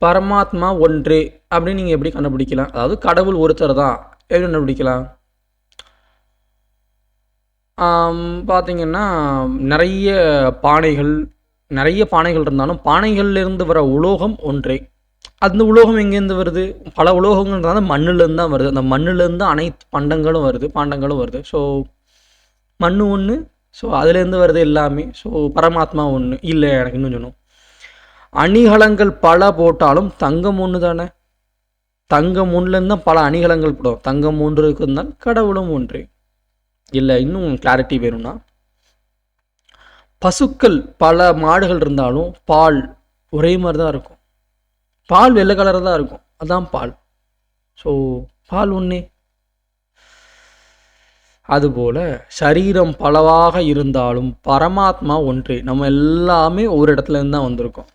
பரமாத்மா ஒன்று அப்படின்னு நீங்கள் எப்படி கண்டுபிடிக்கலாம்? அதாவது கடவுள் ஒருத்தர் தான் எப்படி கண்டுபிடிக்கலாம்? பார்த்தீங்கன்னா நிறைய பானைகள் இருந்தாலும் பானைகள்லேருந்து வர உலோகம் ஒன்றே. அந்த உலோகம் எங்கேருந்து வருது? பல உலோகங்கள்ன்றது மண்ணுலேருந்து தான் வருது. அந்த மண்ணுலேருந்து அனைத்து பாண்டங்களும் வருது. ஸோ மண் ஒன்று, ஸோ அதுலேருந்து வருது எல்லாமே. ஸோ பரமாத்மா ஒன்று இல்லை. எனக்கு இன்னும் சொன்னோம், அணிகலங்கள் பல போட்டாலும் தங்கம் ஒன்று தானே. தங்கம் ஒன்றுலேருந்து தான் பல அணிகலங்கள் போடும். தங்கம் ஒன்று இருக்குதுதான் கடவுளும் ஒன்று இல்லை. இன்னும் கிளாரிட்டி வேணும்னா, பசுக்கள் பல மாடுகள் இருந்தாலும் பால் ஒரே மாதிரி தான் இருக்கும். பால் வெள்ளை கலராக தான் இருக்கும், அதான் பால். ஸோ பால் ஒன்றே. அதுபோல் சரீரம் பலவாக இருந்தாலும் பரமாத்மா ஒன்றே. நம்ம எல்லாமே ஒரு இடத்துலேருந்து தான் வந்திருக்கோம்.